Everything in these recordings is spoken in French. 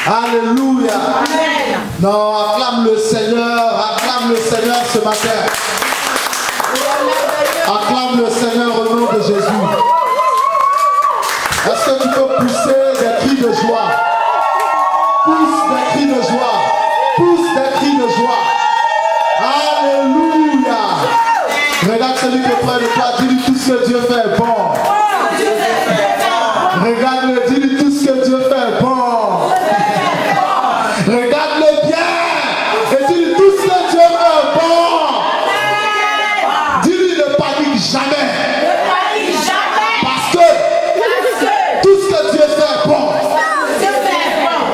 Alléluia. Amen. Non, acclame le Seigneur ce matin. Acclame le Seigneur au nom de Jésus. Est-ce que tu peux pousser des cris de joie? Pousse des cris de joie. Pousse des cris de joie. Alléluia. Regarde celui qui est près de toi. Dis-lui tout ce que Dieu fait est bon. Regarde-le. Dis-lui tout ce que Dieu fait est bon. Regarde-le bien. Et dis-lui tout ce que Dieu fait est bon. Dis-lui ne panique jamais. Parce que tout ce que Dieu fait est bon.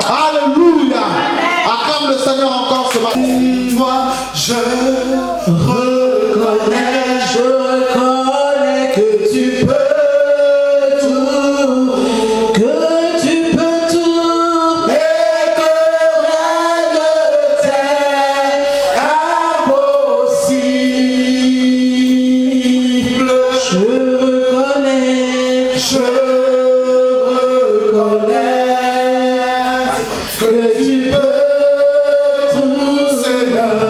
Alléluia. Acclame le Seigneur encore ce matin. Moi, je reconnais que tu peux tout, et que rien ne t'est impossible. Je reconnais que tu peux tout, Seigneur.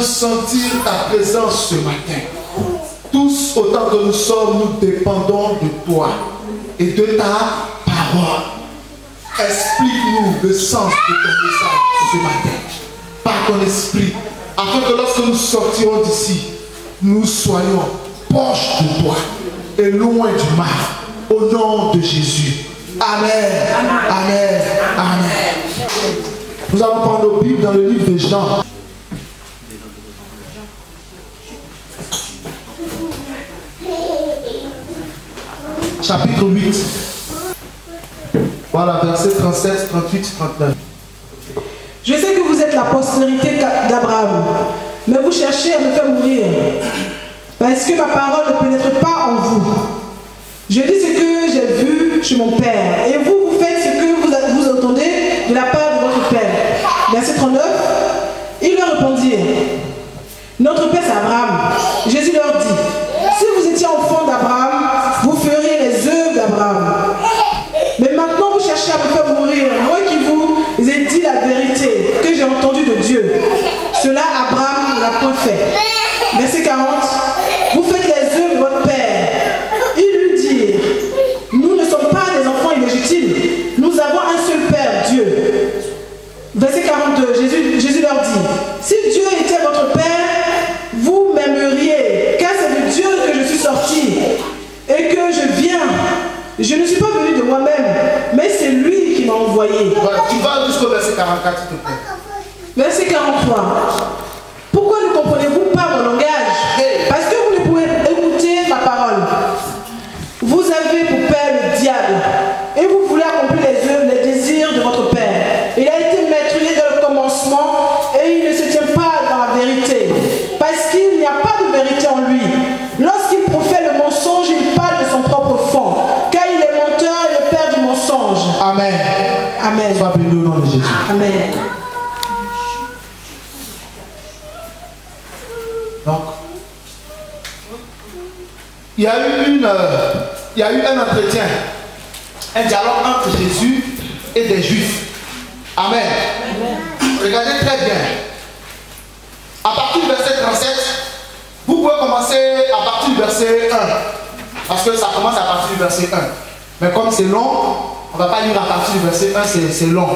Sentir ta présence ce matin. Tous autant que nous sommes, nous dépendons de toi et de ta parole. Explique-nous le sens de ton message ce matin par ton esprit, afin que lorsque nous sortirons d'ici, nous soyons proches de toi et loin du mal. Au nom de Jésus. Amen. Amen. Amen. Nous allons prendre nos Bibles dans le livre de Jean. Chapitre 8. Voilà, versets 37, 38, 39. Je sais que vous êtes la postérité d'Abraham, mais vous cherchez à me faire mourir, parce que ma parole ne pénètre pas en vous. Je dis ce que j'ai vu chez mon Père, et vous, vous faites ce que vous entendez de la part de votre Père. Verset 39. Ils leur répondirent, notre Père c'est Abraham. Jésus leur dit, si vous étiez enfant d'Abraham, vous feriez les œuvres d'Abraham. Mais maintenant vous cherchez à me faire mourir, moi qui vous ai dit la vérité que j'ai entendue de Dieu. Cela Abraham ne l'a point fait. Verset 40. Vous faites les œuvres de votre Père. Ils lui dirent, nous ne sommes pas des enfants illégitimes, nous avons un seul Père, Dieu. Verset 42. Jésus leur dit, si Dieu était votre Père, vous m'aimeriez, car c'est de Dieu que je suis sorti et que je viens. Je ne suis pas venu de moi-même, mais c'est lui qui m'a envoyé. Tu vas jusqu'au verset 44, s'il te plaît. Verset 43. Pourquoi ne comprenez-vous pas mon langage? Parce que vous ne pouvez écouter ma parole. Vous avez pour père le diable, et vous voulez accomplir les œuvres, les désirs de votre père. Il a été maîtrisé dans le commencement, et il ne se tient pas dans la vérité, parce qu'il n'y a pas de vérité en lui. Lorsqu'il profère le mensonge, il parle de son propre fond, car il est menteur et le père du mensonge. Amen. Amen. Sois béni au nom de Jésus. Amen. Donc, il y a eu il y a eu un entretien, un dialogue entre Jésus et des Juifs. Amen. Amen. Regardez très bien. À partir du verset 37, vous pouvez commencer à partir du verset 1. Parce que ça commence à partir du verset 1. Mais comme c'est long, on ne va pas lire à partir du verset 1, c'est long.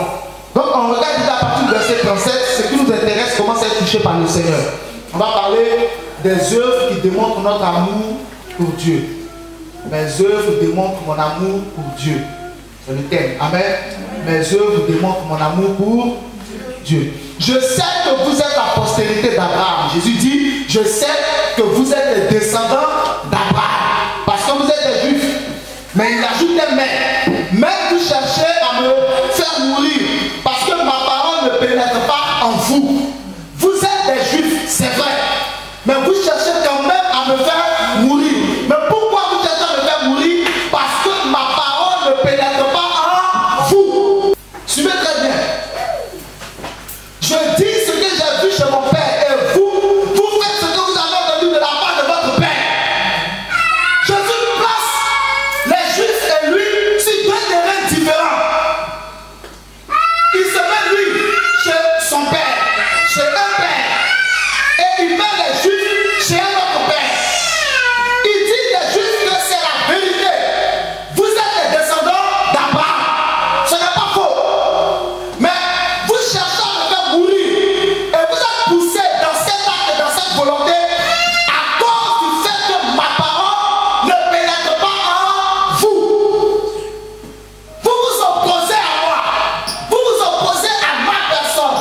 Donc on regarde déjà à partir du verset 37, ce qui nous intéresse commence à être touché par le Seigneur. On va parler des œuvres qui démontrent notre amour pour Dieu. Mes œuvres démontrent mon amour pour Dieu. C'est le thème. Amen. Mes œuvres démontrent mon amour pour Dieu. Je sais que vous êtes la postérité d'Abraham. Jésus dit, je sais que vous êtes les descendants d'Abraham. Parce que vous êtes des Juifs. Mais il ajoute mais vous cherchez à me faire mourir. Parce que ma parole ne pénètre pas en vous. Vous êtes des Juifs, c'est vrai. Mais vous cherchez quand même à me faire mourir. Mais pourquoi vous cherchez à me faire mourir? Parce que ma parole ne pénètre pas en vous. Suivez très bien. Je dis ce que j'ai vu chez mon père et vous faites ce que vous avez entendu de la part de votre père. Jésus place les Juifs et lui sur deux terrains différents. Il se met lui chez son père, chez un père, et il met les Juifs chez un autre père. Il dit des Juifs que c'est la vérité. Vous êtes les descendants d'Abraham. Ce n'est pas faux. Mais vous cherchez à me faire mourir et vous êtes poussé dans cet acte et dans cette volonté à cause du fait que ma parole ne pénètre pas en vous. Vous vous opposez à moi. Vous vous opposez à ma personne.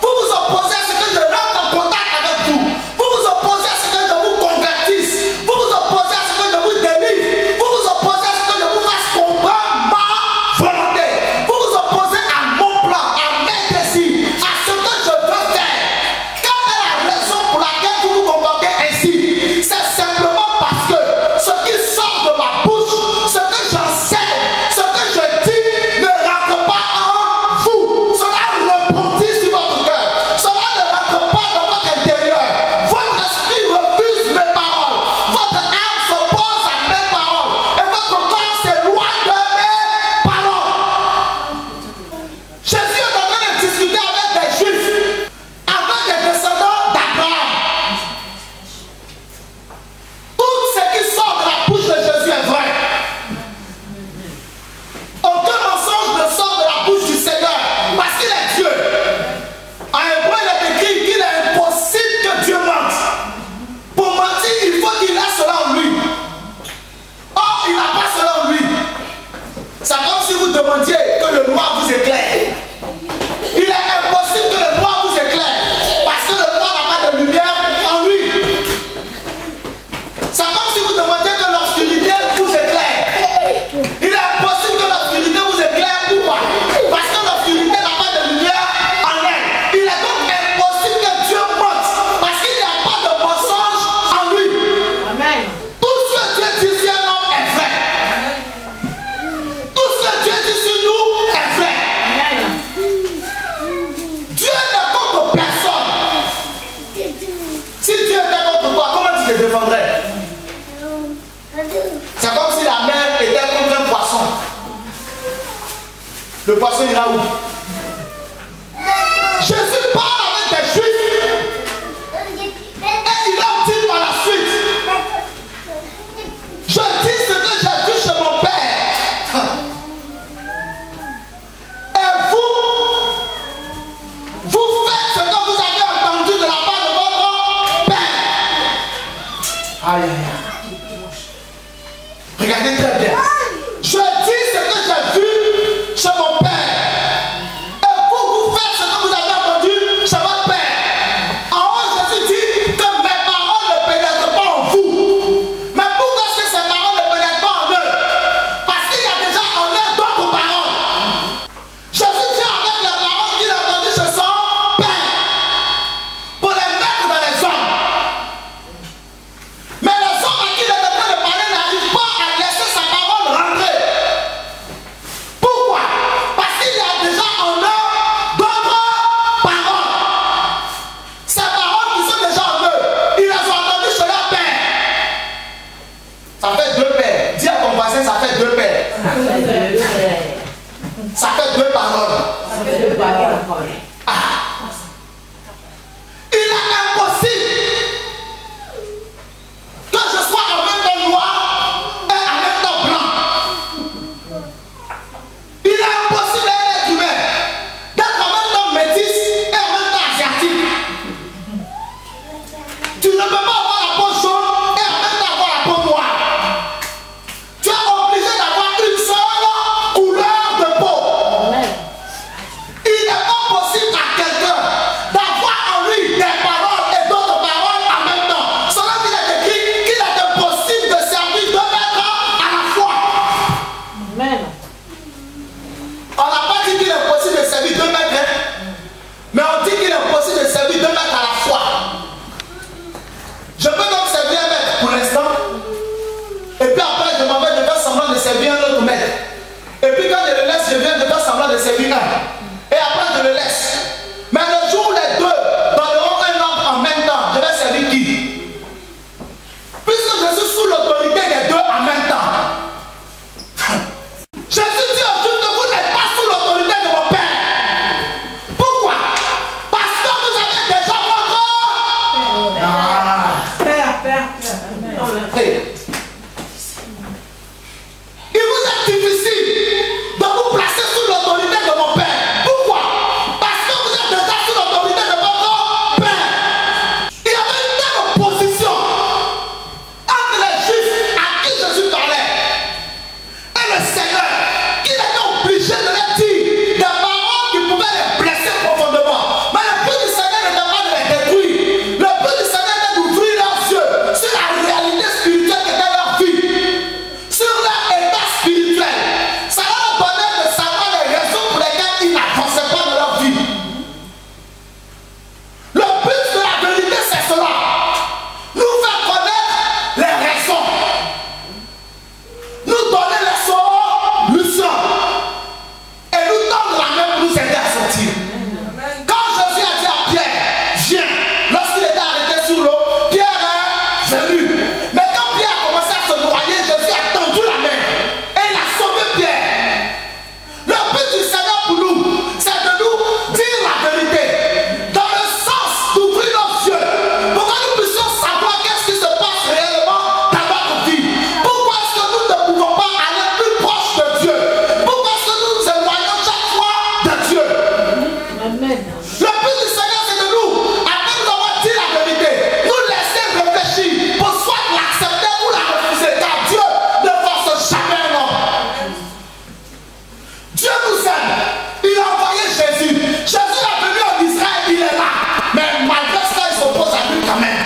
Vous vous opposez à ce que je rentre en contact avec vous. Vous vous opposez à ce que je vous convertisse. Vous vous opposez à ce que je vous délivre. Vous vous opposez à ce que je vous fasse comprendre ma volonté. Vous vous opposez à mon plan, à mes désirs, à ce que je veux faire. Quelle est la raison pour laquelle vous vous comportez ainsi? C'est simplement parce que ce qui sort de ma bouche, ce que j'enseigne, ce que je dis ne rentre pas en vous. Cela rebondit sur votre cœur. Cela ne rentre pas dans votre intérieur. Votre esprit refuse mes paroles. Votre âme s'oppose à mes paroles. Et votre corps s'éloigne de mes paroles. Jésus est en train de discuter avec des Juifs, avec des descendants d'Abraham. Tout ce qui sort de la bouche de Jésus est vrai. Aucun mensonge ne sort de la bouche du Seigneur parce qu'il est Dieu. En hébreu, il est écrit qu'il est impossible que Dieu mente. Pour mentir, il faut qu'il ait cela en lui. Or, il n'a pas cela en lui. C'est comme si vous demandiez que le noir vous éclaire. Il est impossible que le noir vous éclaire parce que le noir n'a pas de lumière en lui. C'est comme si vous demandiez que l'obscurité vous éclaire. Il est impossible que l'obscurité vous éclaire. Pourquoi? Parce que l'obscurité n'a pas de lumière en elle. Il est donc impossible que Dieu mente parce qu'il n'y a pas de mensonge en lui. Amen. Tout ce que Dieu dit sur un homme est vrai. Tout ce que Dieu dit sur nous est vrai. Dieu n'est contre personne. Si Dieu était contre toi, comment tu te défendrais? C'est comme si la mer était contre un poisson. Le poisson ira où? Jésus parle avec des Juifs et il leur dit par la suite, je dis ce que j'ai vu chez mon père. Et vous faites ce que vous avez entendu de la part de votre père. Aïe, aïe, aïe. Regardez très bien. Je dis ce que j'ai vu chez mon père. Et vous faites ce que vous avez entendu chez votre père. En haut, Jésus dit que mes paroles ne pénètrent pas en vous. Mais pourquoi est-ce que ces paroles ne pénètrent pas en eux? Parce qu'il y a déjà en eux d'autres paroles. Jésus vient avec les paroles qu'il a entendues chez son père pour les mettre dans les hommes. Mais les hommes à qui il est en train de parler n'arrivent pas à laisser sa parole rentrer. parole. Il est impossible que je sois en même temps noir et en même temps blanc. Il est impossible à un être humain d'être en même temps métis et en même temps asiatique. Tu ne peux pas avoir la peau jaune et en même temps avoir la peau noire. Tu es obligé d'avoir une seule couleur de peau. Il n'est pas possible à quelqu'un d'avoir en lui des paroles et d'autres paroles en même temps. Cela dit écrit qu'il est impossible de servir deux maîtres à la fois. Amen. On n'a pas dit qu'il est possible de servir deux maîtres, mais on dit qu'il est possible de servir deux maîtres à la fois. Je peux donc servir un maître pour l'instant, et puis après je m'en vais de faire semblant de servir un autre maître. Et puis quand je le laisse, je viens de faire semblant de servir un. Et après je le laisse. Mais le jour où les deux donneront un ordre en même temps, je vais servir qui? Puisque je suis sous l'autorité des deux en même temps. Jésus dit aux Juifs que vous n'êtes pas sous l'autorité de mon Père. Pourquoi? Parce que vous avez déjà votre... Père. Hey. Il vous est difficile de vous placer sous l'autorité de mon Père. Pourquoi? Parce que vous êtes déjà sous l'autorité de votre Père. Il y avait une telle opposition entre les Juifs à qui Jésus parlait et le Seigneur qu'il était obligé de leur dire des paroles qui pouvaient les blesser profondément. Mais le but du Seigneur n'était pas de les détruire. Le but du Seigneur était d'ouvrir leurs yeux sur la réalité spirituelle qui était leur vie, sur leur état spirituel. Ça leur donnait de savoir les raisons pour lesquelles ils n'avançaient pas dans leur vie. Le but de la vérité, c'est cela. Nous faire connaître les raisons. Nous donner les solutions. Et nous tendre la main pour nous aider à sortir. Quand Jésus a dit à Pierre, viens, lorsqu'il était arrêté sur l'eau, Pierre est venu. Mais quand Pierre a commencé à se noyer, Jésus a tendu la main et il a sauvé Pierre. Le but du Seigneur pour nous, c'est de nous dire la vérité, dans le sens d'ouvrir nos yeux, pour que nous puissions savoir qu'est-ce qui se passe réellement dans notre vie. Pourquoi est-ce que nous ne pouvons pas aller plus proche de Dieu? Pourquoi est-ce que nous nous éloignons chaque fois de Dieu? Amen. Le but du Seigneur, c'est de nous, après nous avoir dit la vérité, nous laisser réfléchir pour soit l'accepter ou la refuser, car Dieu ne force jamais un homme. Dieu nous aime. Il a envoyé Jésus. Jésus est venu en Israël, il est là. Mais malgré ça, il s'oppose à lui quand même.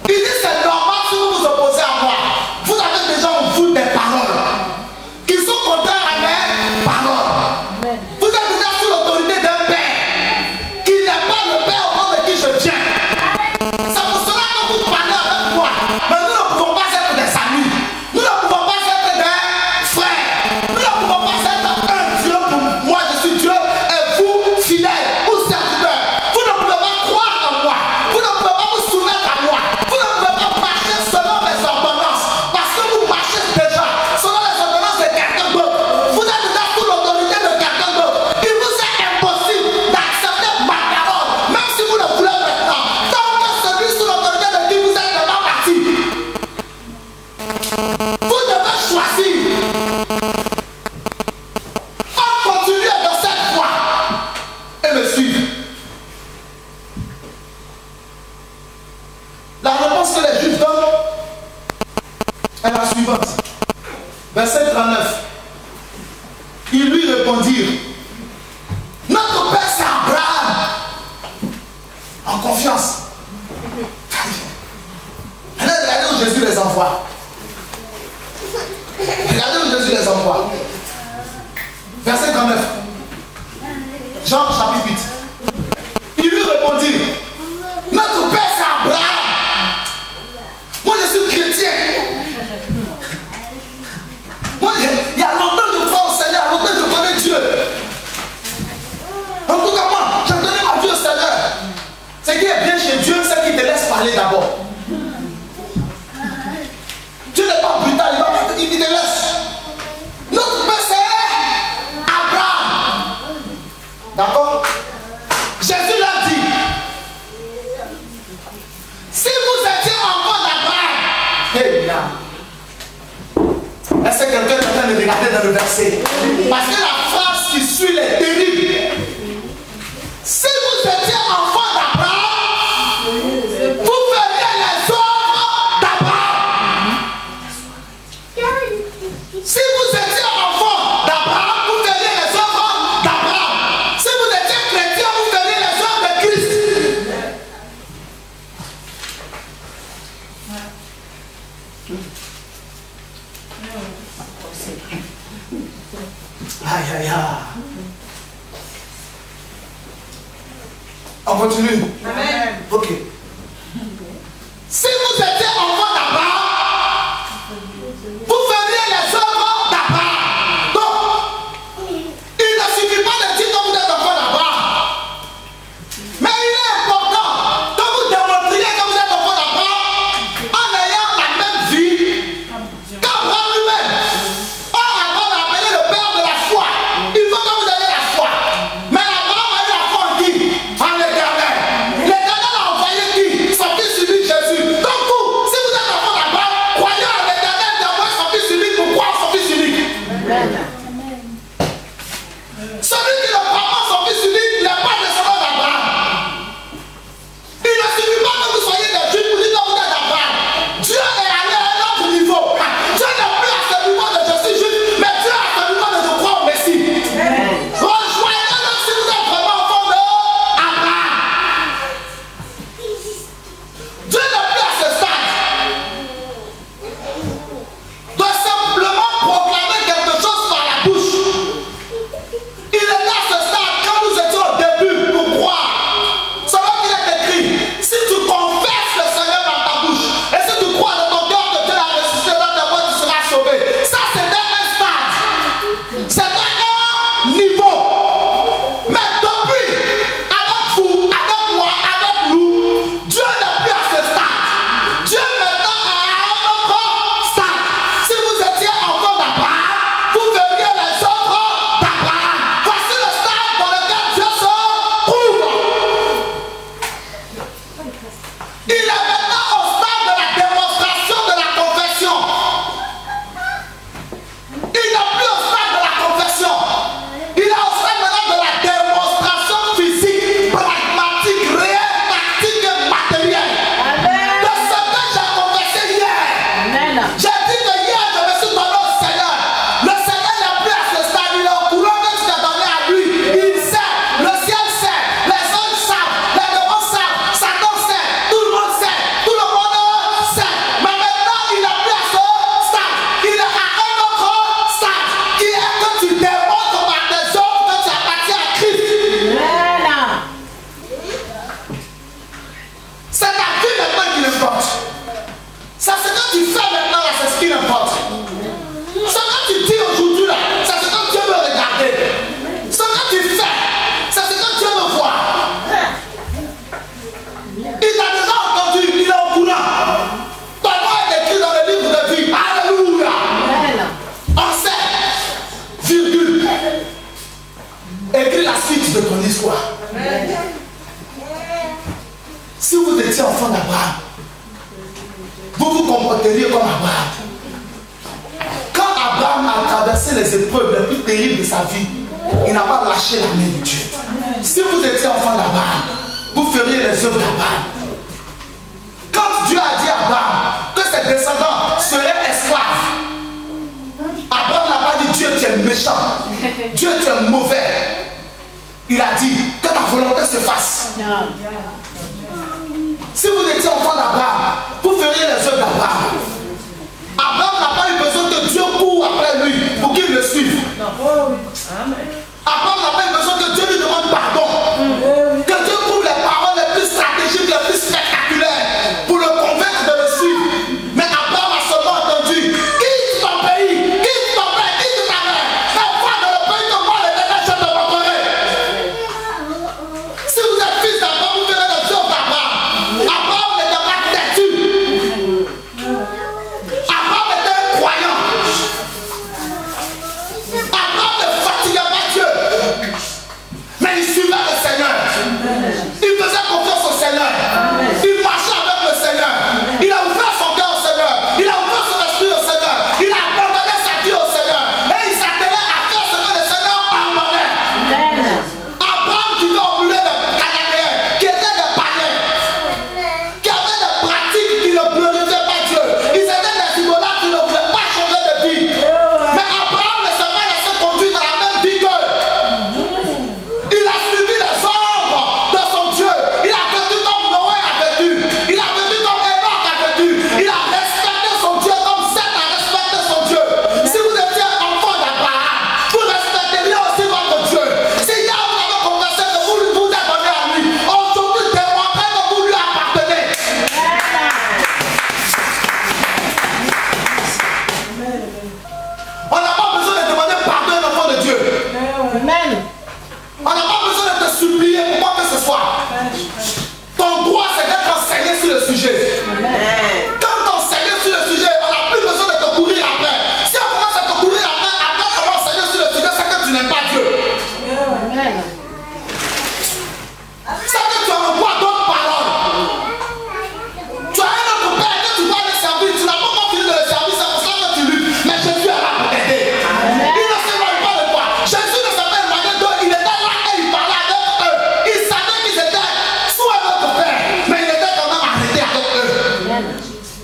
Il dit c'est normal si vous vous opposez à moi. Vous avez déjà en vous des paroles qui sont contraires à mes paroles. Vous êtes déjà sous l'autorité d'un Père qui n'est pas le Père au nom de qui je viens. C'est pour cela que vous parlez avec moi. Mais nous ne pouvons pas être des amis. Nous ne pouvons pas être des frères. Nous ne pouvons pas être un Dieu pour moi, je suis Dieu, et vous, fidèles ou serviteurs. Vous ne pouvez pas croire en moi. Vous ne pouvez pas vous soumettre à moi. Vous ne pouvez pas marcher selon mes ordonnances. Parce que vous marchez déjà selon les ordonnances de quelqu'un d'autre. Vous êtes déjà sous l'autorité de quelqu'un d'autre. Il vous est impossible d'accepter ma parole, même si vous le voulez maintenant. Tant que celui sous l'autorité de qui vous êtes n'est pas parti. Vous devez choisir. On continue dans cette voie et me suivre. La réponse que les Juifs donnent est la suivante. Verset 39. Ils lui répondirent, notre Père c'est Abraham. En confiance. Regardez où Jésus les envoie. Regardez où Jésus les envoie. Verset 39. Jean chapitre 8. Il lui répondit, notre Père c'est Abraham. Moi je suis chrétien. Moi il y a longtemps que je crois au Seigneur, longtemps que je connais Dieu. En tout cas moi, je connais ma vie au Seigneur. Ce qui est bien chez Dieu, c'est qu'il te laisse parler d'abord. Dieu n'est pas brutal, il te laisse. Notre Père c'est Abraham. Hey, là. Est-ce que quelqu'un est en train de regarder dans le verset? Parce que la phrase qui suit est terrible. Si vous étiez enfant d'Abraham, vous feriez les œuvres d'Abraham. Si vous étiez enfant d'Abraham, vous feriez les œuvres d'Abraham. Si vous étiez chrétien, vous feriez les œuvres de Christ. Aïe, aïe, aïe. On continue. Amen. Ok. Si vous étiez enfant d'Abraham, vous feriez les œuvres d'Abraham. Donc, il ne suffit pas de dire que vous êtes enfant d'Abraham. Mais il est important que vous démontriez que vous êtes enfant d'Abraham en ayant la même vie qu'Abraham lui-même. Or, Abraham a appelé le père de la foi. Il faut que vous ayez la foi. Mais Abraham a eu la foi en qui? En l'Éternel. L'Éternel a envoyé qui? Son fils unique Jésus. Donc vous, si vous êtes enfant d'Abraham, croyez en l'Éternel d'envoyer son fils unique. Pourquoi son fils unique? Celui qui ne prend pas son fils unique n'est pas descendant d'Abraham. Il ne suffit pas que vous soyez des juifs pour dire que vous êtes d'Abraham. Dieu est allé à un autre niveau. Dieu n'est plus à ce niveau de je suis juif, mais Dieu est à ce niveau de je crois au Messie. Rejoignez-le si vous êtes vraiment enfant d'Abraham. Dieu n'est plus à ce stade de simplement proclamer quelque chose par la bouche. Il est là à ce stade quand nous étions au début pour croire. C'est là qu'il est écrit. Si tu confesses le Seigneur dans ta bouche et si tu crois dans ton cœur que Dieu l'a ressuscité dans ta voix, tu seras sauvé. Ça, c'était un stade. C'était un niveau. Mais depuis, avec vous, avec moi, avec nous, Dieu n'est plus à ce stade. Dieu maintenant est à un autre stade. Si vous étiez enfant d'Abraham, vous verriez les œuvres d'Abraham. Voici le stade dans lequel Dieu se trouve. Il est maintenant au stade de la démonstration de la confession. Il n'est plus au stade de la confession. Il est au stade maintenant de la démonstration physique, pragmatique, réelle, tactique et matérielle. De ce que j'ai confessé hier. J'ai dit que hier je me suis donné au Seigneur. Le Seigneur n'est plus à ce stade. Il est au courant que tu t'es donné à lui. Il sait, le ciel sait, les hommes savent, les démons savent, Satan sait, tout le monde sait, tout le monde sait. Mais maintenant il n'est plus à ce stade. Il est à un autre stade qui est que tu démontres par tes œuvres que tu appartiens à Christ. C'est ta vie maintenant qui importe. C'est ce que tu fais maintenant là, c'est ce qui importe. Ce que tu dis aujourd'hui là, c'est ce que Dieu veut regarder. Ce que tu fais, c'est ce que Dieu veut voir. Il t'a déjà entendu, il est au courant. Ton nom est écrit dans le livre de vie. Alléluia. On sait, virgule. Écris la suite de ton histoire. Si vous étiez enfant d'Abraham, vous vous comporteriez comme Abraham. Quand Abraham a traversé les épreuves les plus terribles de sa vie, il n'a pas lâché la main de Dieu. Si vous étiez enfant d'Abraham, vous feriez les œuvres d'Abraham. Quand Dieu a dit à Abraham que ses descendants seraient esclaves, Abraham n'a pas dit Dieu tu es méchant, Dieu tu es mauvais. Il a dit que ta volonté se fasse. Si vous étiez enfant d'Abraham, vous feriez les œuvres d'Abraham. Abraham n'a pas eu besoin que Dieu court après lui pour qu'il le suive. Abraham n'a pas eu besoin que Dieu lui demande pardon. Que Dieu trouve les paroles les plus stratégiques, les plus spectaculaires pour le convaincre de le suivre. Mais Abraham a seulement entendu: quitte ton pays, quitte ton père, quitte ta mère, et va dans le pays que moi l'Éternel je te montrerai. Si vous êtes fils d'Abraham, vous verrez les œuvres d'Abraham. Abraham n'était pas têtu.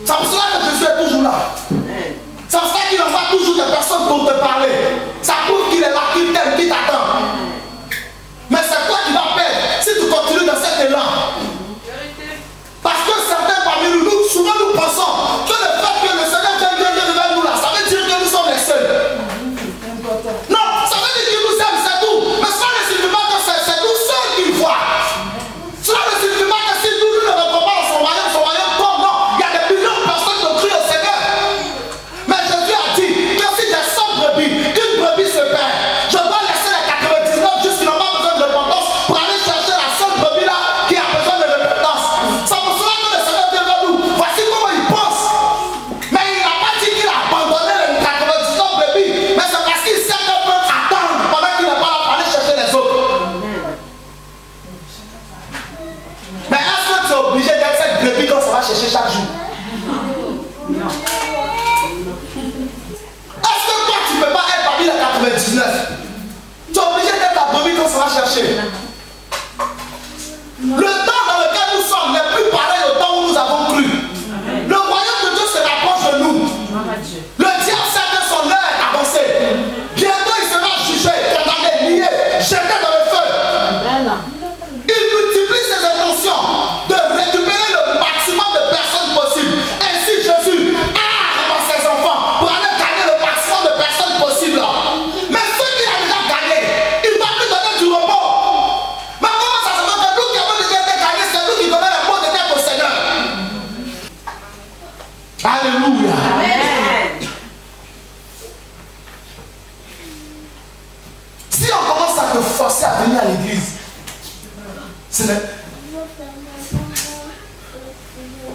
C'est pour cela que Jésus est toujours là. C'est pour cela qu'il envoie toujours des personnes pour te parler. Ça prouve qu'il est là, qu'il t'aime, qu'il t'attend. Mais c'est toi qui vas perdre si tu continues dans cet élan. Parce que certains parmi nous, souvent nous pensons que le fait que le Seigneur vient devant nous là, ça veut dire que nous sommes les seuls. Non, ça veut dire qu'il nous aime, c'est tout. Mais cela ne signifie pas que c'est nous seuls qu'il voit. Cela ne signifie pas que si nous ne rentrons pas dans son royaume tombe. Non, il y a des millions de personnes qui ont cru au Seigneur. Mais Jésus a dit que si j'ai 100 brebis, une brebis se perd, je dois laisser les 99 juste qui n'ont pas besoin de repentance pour aller chercher la seule brebis là qui a besoin de repentance. C'est pour cela que le Seigneur vient vers nous. Voici comment il pense. Mais il n'a pas dit qu'il a abandonné les 99 brebis. Mais c'est parce qu'il sait qu'on peut attendre pendant qu'il n'est pas là pour aller chercher les autres. Mais est-ce que tu es obligé d'être cette brebis quand ça va chercher chaque jour? Non. Est-ce que toi tu ne peux pas être parmi les 99? Tu es obligé d'être la brebis quand ça va chercher. Le temps dans lequel nous sommes n'est plus pareil au temps où nous avons cru. Le royaume de Dieu se rapproche de nous. Le diable sait que son heure est avancée. Bientôt il sera jugé, condamné, lié, jeté dans le feu. Il multiplie ses intentions de récupérer le maximum de personnes possibles. Ainsi Jésus a ses enfants pour aller gagner le maximum de personnes possibles. Mais ceux qui ont déjà gagné, il va plus donner du repos. Mais comment ça se fait que nous qui avons déjà été gagnés, c'est nous qui donnons le mot de tête au Seigneur? Alléluia. Amen. Si on commence à te forcer à venir à l'église,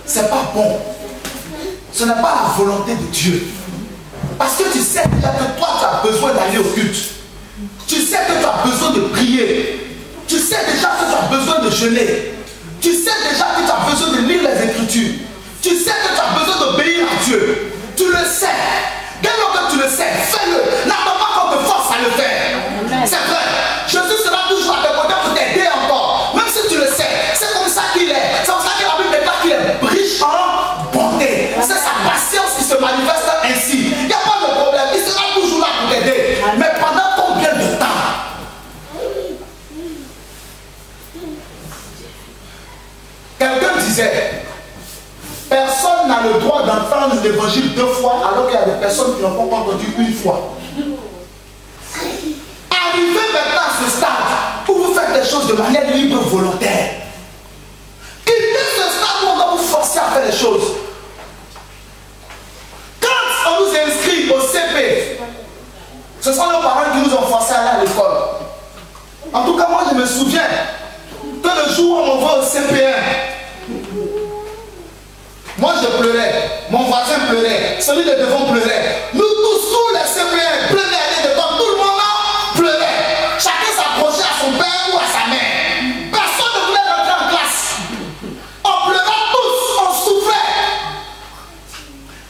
c'est pas bon. Ce n'est pas la volonté de Dieu. Parce que tu sais déjà que toi tu as besoin d'aller au culte. Tu sais que tu as besoin de prier. Tu sais déjà que tu as besoin de jeûner. Tu sais déjà que tu as besoin de lire les Écritures. Tu sais que tu as besoin d'obéir à Dieu. Tu le sais. Dès lors que tu le sais, fais-le. N'attends pas qu'on te force à le faire. C'est vrai. Jésus sera toujours à tes côtés pour t'aider encore. Même si tu le sais. C'est comme ça qu'il est. C'est comme ça que la Bible déclare qu'il est riche en bonté. C'est sa patience qui se manifeste ainsi. Il n'y a pas de problème. Il sera toujours là pour t'aider. Mais pendant combien de temps? Quelqu'un disait, personne n'a le droit d'entendre l'évangile 2 fois alors qu'il y a des personnes qui n'ont pas entendu une fois. Arrivez maintenant à ce stade où vous faites des choses de manière libre volontaire. Quittez ce stade où on doit vous forcer à faire les choses. Quand on nous inscrit au CP, ce sont nos parents qui nous ont forcés à aller à l'école. En tout cas, moi je me souviens que le jour où on m'envoie au CP1, moi je pleurais, mon voisin pleurait, celui de devant pleurait. Nous tous les CP1 pleuraient devant, tout le monde là pleurait. Chacun s'approchait à son père ou à sa mère. Personne ne voulait rentrer en classe. On pleurait tous, on souffrait.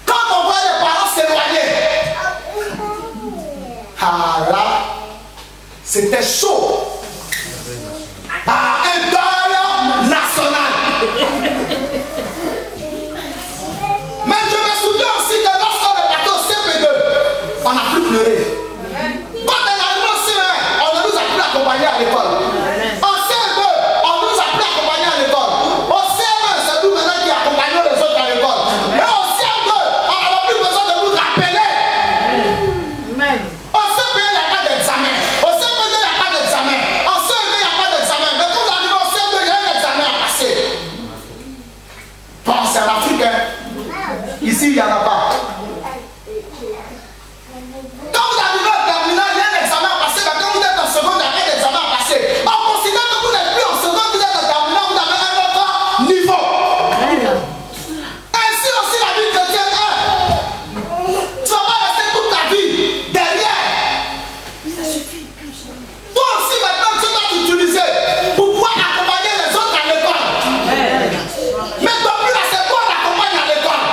Quand on voit les parents s'éloigner, ah là, c'était chaud. À un deuil national. Mais je me souviens aussi que lorsqu'on est parti au CP2, on n'a plus pleuré. Quand on est arrivé au CE1, on ne nous a plus accompagnés à l'école. Au CE2, on ne nous a plus accompagnés à l'école. Au CE1, c'est nous maintenant qui accompagnons les autres à l'école. Mais au CE2, on n'avait plus besoin de nous rappeler. Au CP1, il n'y a pas d'examen. Au CP2, il n'y a pas d'examen. Au CE2, il n'y a pas d'examen. Mais quand on arrive au CE2, il y a un examen à passer. Bon, c'est en Afrique, hein. Ici, il n'y en a pas. Quand vous arrivez au terminal, il y a un examen à passer. Mais quand vous êtes en seconde, il y a un examen à passer. On considère que vous n'êtes plus en seconde, vous êtes en terminal, vous avez un autre niveau. Ainsi aussi la vie chrétienne est. Tu ne vas pas rester toute ta vie derrière. Toi aussi, maintenant, tu vas t'utiliser pour pouvoir accompagner les autres à l'école. Mais depuis là, c'est toi qui l'accompagne à l'école.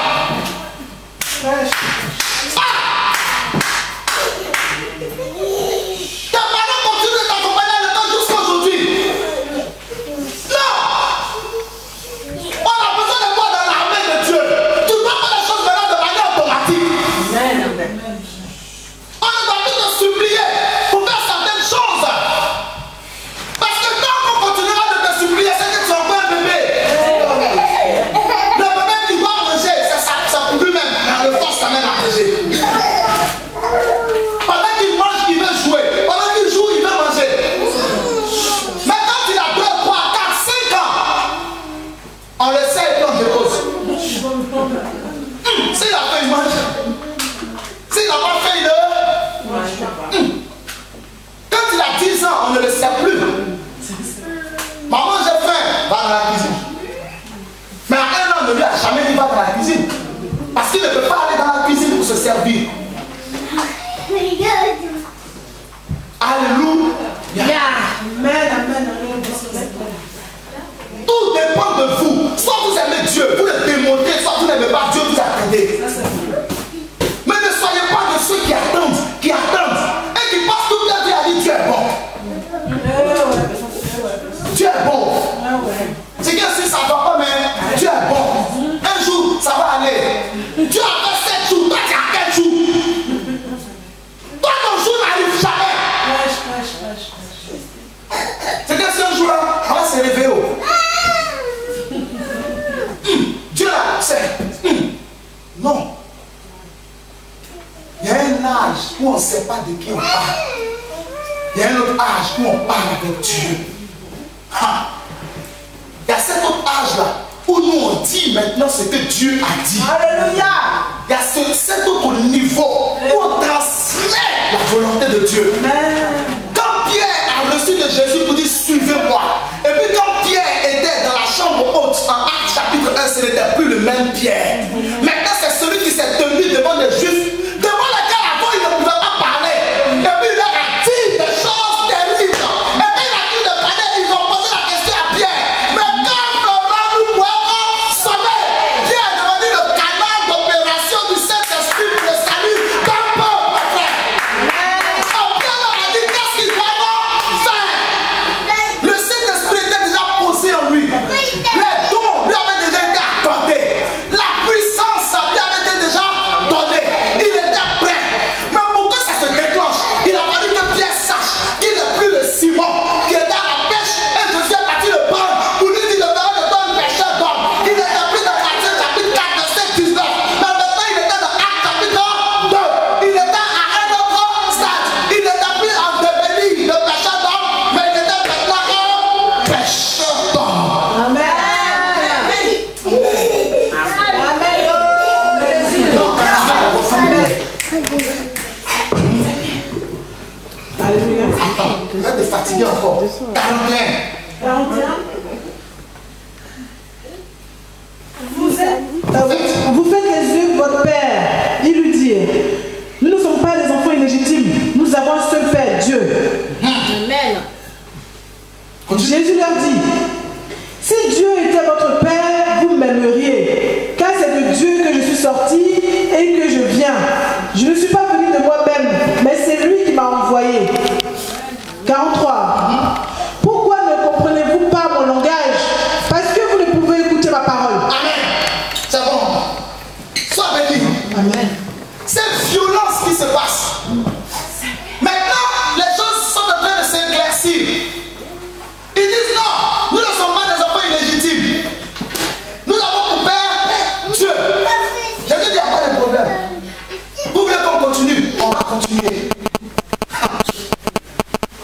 S'il a fait, il mange. S'il n'a pas fait, il mange. Quand il a 10 ans, on ne le sait plus. Maman, j'ai faim, va dans la cuisine. Mais à 1 an, on ne lui a jamais dit va dans la cuisine. Parce qu'il ne peut pas aller dans la cuisine pour se servir. Alléluia. Amen. Tout dépend de vous. Soit vous aimez Dieu, vous le démontrez, soit vous n'aimez pas Dieu, vous attendez. Mais ne soyez pas de ceux qui attendent, et qui passent toute leur vie à dire Dieu est bon. Dieu est bon. C'est que si ça ne va pas, mais Dieu est bon. Un jour, ça va aller. Dieu a fait 7 jours, toi tu as quel jour? Toi ton jour n'arrive jamais. C'est que si un jour là, on va se réveiller. Dieu là, c'est. Non. Il y a un âge où on ne sait pas de qui on parle. Il y a un autre âge où on parle avec Dieu. Il y a cet autre âge là où nous on dit maintenant ce que Dieu a dit. Alléluia. Il y a cet autre niveau où on transmet la volonté de Dieu. Quand Pierre a reçu de Jésus pour dire suivez-moi, et puis quand Pierre était dans la chambre haute en Actes chapitre 1, ce n'était plus le même Pierre. Maintenant c'est celui qui s'est tenu devant les Juifs, devant lesquels avant il ne pouvait pas parler. Et puis il leur a dit des choses terribles. Et puis il a dit de parler, ils ont posé la question à Pierre. Mais quand vraiment nous pouvons sauver, Pierre est devenu le canal d'opération du Saint-Esprit pour le salut d'un peuple, frère. Alors Pierre leur a dit qu'est-ce qu'ils doivent faire. Le Saint-Esprit était déjà posé en lui. Les dons lui avaient déjà été accordés. La puissance lui avait été déjà donnée. Il était prêt. Mais pour que ça se déclenche, il a fallu que Pierre sache qu'il n'est plus le Simon qui était à la pêche et Jésus est parti le prendre pour lui dire de faire de toi un pêcheur d'hommes. Il n'était plus dans Matthieu chapitre 4 verset 19. Mais maintenant il était dans Actes chapitre 2. Il était à un autre stade. Il n'était plus en devenir le pêcheur d'hommes, mais il était maintenant un pêcheur d'hommes. Amen. Alléluia. Vous êtes fatigué encore. 41. Vous faites les yeux de votre père. Il lui dit, nous ne sommes pas des enfants illégitimes. Nous avons un seul père, Dieu. Amen. Jésus leur dit, si Dieu était votre père, vous m'aimeriez. Car c'est de Dieu que je suis sorti et que je viens. Je ne suis pas venu de moi-même, mais c'est lui qui m'a envoyé. 43. Pourquoi ne comprenez-vous pas mon langage? Parce que vous ne pouvez écouter ma parole. Amen. C'est bon. Sois béni. Amen. Cette violence qui se passe. Maintenant, les choses sont en train de s'éclaircir. Ils disent non, nous ne sommes pas des enfants illégitimes. Nous avons pour père Dieu. Je te dis, il n'y a pas de problème. Vous voulez qu'on continue? On va continuer.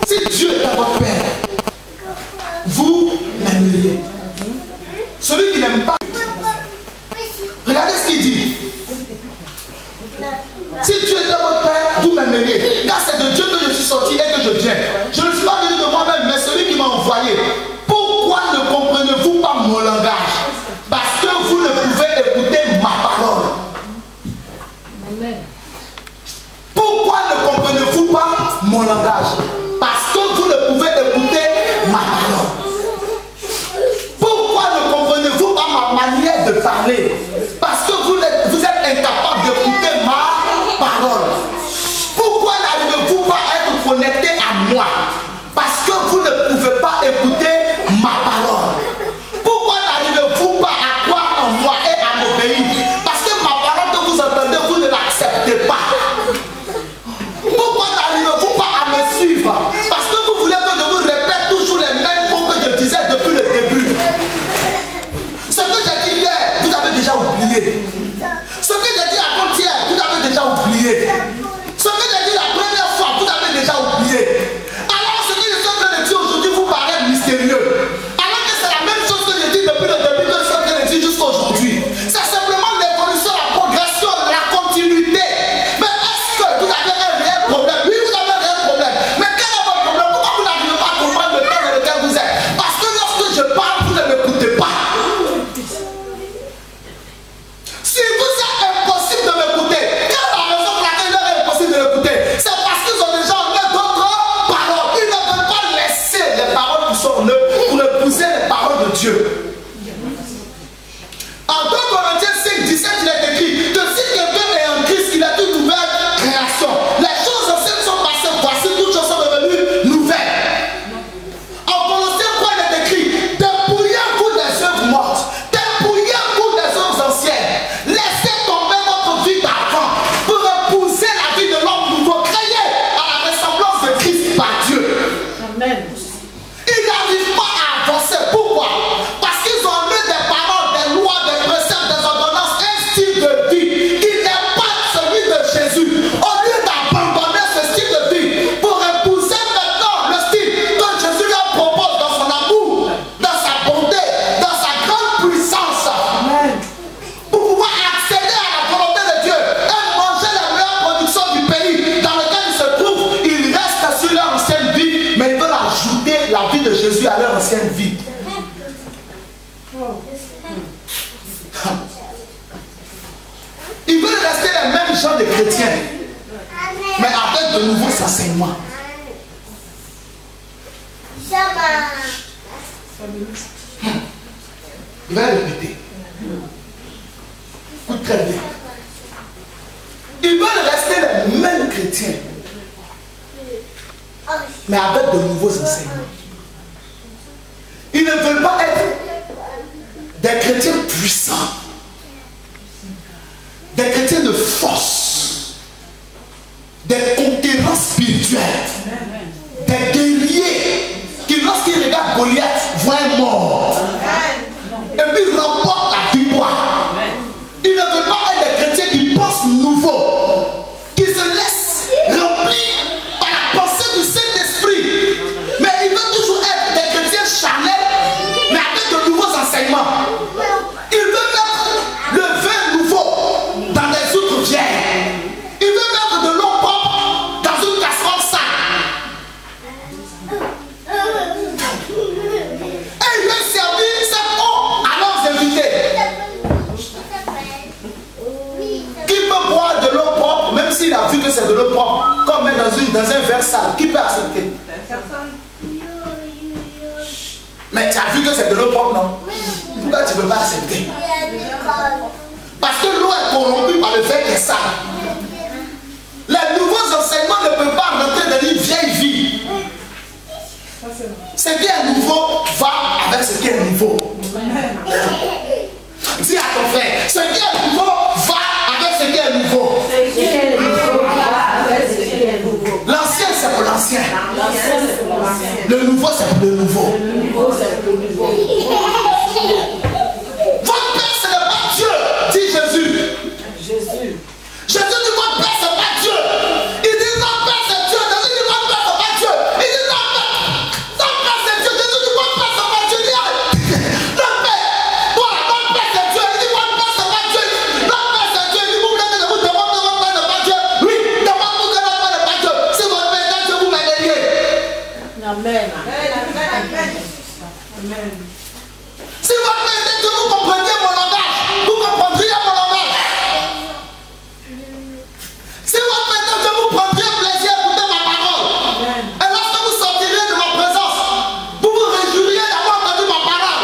Si Dieu est votre père, vous l'aimeriez. Celui qui n'aime pas, regardez ce qu'il dit. Si Dieu était votre père, vous m'aimeriez. Car c'est de Dieu que je suis sorti et que je viens. Je ne suis pas venu de moi-même, mais celui qui m'a envoyé. Pourquoi ne comprenez-vous pas mon langage? Parce que vous ne pouvez écouter ma parole. Amen. Pourquoi ne comprenez-vous pas mon langage? Parce que vous ne pouvez écouter ma parole. Pourquoi ne comprenez-vous pas ma manière de parler? Parce que vous êtes incapable d'écouter ma parole. Pourquoi n'arrivez-vous pas à être connecté à moi? Parce que vous ne pouvez pas écouter ma parole. Pourquoi n'arrivez-vous pas à croire en moi et à m'obéir? Parce que ma parole que vous entendez, vous ne l'acceptez pas. Pourquoi n'arrivez-vous pas à me suivre? Parce que vous voulez que je vous répète toujours les mêmes mots que je disais depuis le début. Ce que j'ai dit hier, vous avez déjà oublié. Ce que j'ai dit avant-hier, vous avez déjà oublié. Ce que j'ai dit la première fois, vous avez déjà oublié. Alors ce que je suis en train de dire aujourd'hui vous paraît mystérieux. Alors que c'est la même chose que j'ai dit depuis le début que je suis en train de dire jusqu'à aujourd'hui. C'est simplement les vie. Ils veulent rester les mêmes gens de chrétiens, mais avec de nouveaux enseignements. Il va répéter. Écoute très bien. Ils veulent rester les mêmes chrétiens, mais avec de nouveaux enseignements. Ils ne veulent pas être des chrétiens puissants, des chrétiens de force, des conquérants spirituels, des guerriers qui, lorsqu'ils regardent Goliath, voient un mort et puis remportent la victoire. Ils ne veulent pas être des chrétiens qui pensent nouveau, qui se laissent remplir par la pensée du Saint-Esprit, mais ils veulent toujours être des chrétiens charnels, mais avec de nouveaux enseignements. Ils veulent mettre le vin nouveau dans des outres vieilles. Ils veulent mettre de l'eau propre dans une casserole sale. Et ils veulent servir cette eau à leurs invités. Qui peut boire de l'eau propre, même s'il a vu que c'est de l'eau propre, comme mettre dans un verre sale? Qui peut accepter? Mais tu as vu que c'est de l'eau propre, non? Pourquoi tu ne peux pas accepter? Parce que l'eau est corrompue par le fait qu'elle est sale. Les nouveaux enseignements ne peuvent pas rentrer dans une vieille vie. Ce qui est nouveau va avec ce qui est nouveau. Dis à ton frère, ce qui est nouveau va avec ce qui est nouveau. L'ancien c'est pour l'ancien. Le nouveau c'est pour le nouveau. Votre Père ce n'est pas Dieu, dit Jésus. Jésus dit votre Père ce n'est pas Dieu. Il dit notre Père c'est Dieu. Jésus dit votre Père ce n'est pas Dieu. Il dit notre Père c'est Dieu. Jésus dit votre Père ce n'est pas Dieu. Il dit notre Père, toi notre Père c'est Dieu. Il dit votre Père ce n'est pas Dieu. Notre Père c'est Dieu. Il dit vous voulez que je vous demande que votre Père n'est pas Dieu. Oui, demande-vous que votre Père n'est pas Dieu. Si votre Père est Dieu, vous m'aidez. Amen. Si votre Père était Dieu, vous comprendriez mon langage. Vous comprendriez mon langage. Si votre Père était Dieu, vous prendriez plaisir à écouter ma parole. Et lorsque vous sortirez de ma présence, vous vous réjouiriez d'avoir entendu ma parole.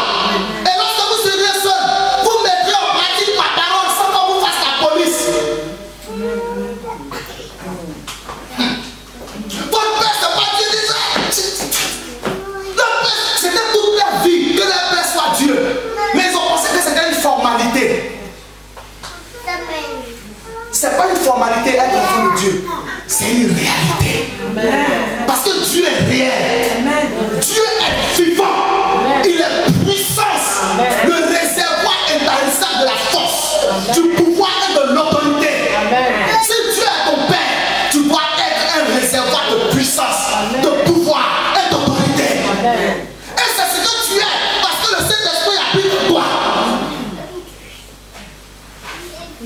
Et lorsque vous seriez seul, vous mettrez en pratique ma parole sans qu'on vous fasse la police. Votre Père, c'est pas Dieu déjà. Notre Père, c'était toute leur vie que leur Père soit Dieu. Mais ils ont pensé que c'était une formalité. C'est pas une formalité être enfant de Dieu. C'est une réalité. Parce que Dieu est réel. Dieu est vivant. Il est puissance. Le réservoir intarissable de la force, du pouvoir et de l'autorité. Si Dieu est ton Père, tu dois être un réservoir de puissance, de pouvoir et d'autorité. Et c'est ce que tu es, parce que le Saint-Esprit habite en toi.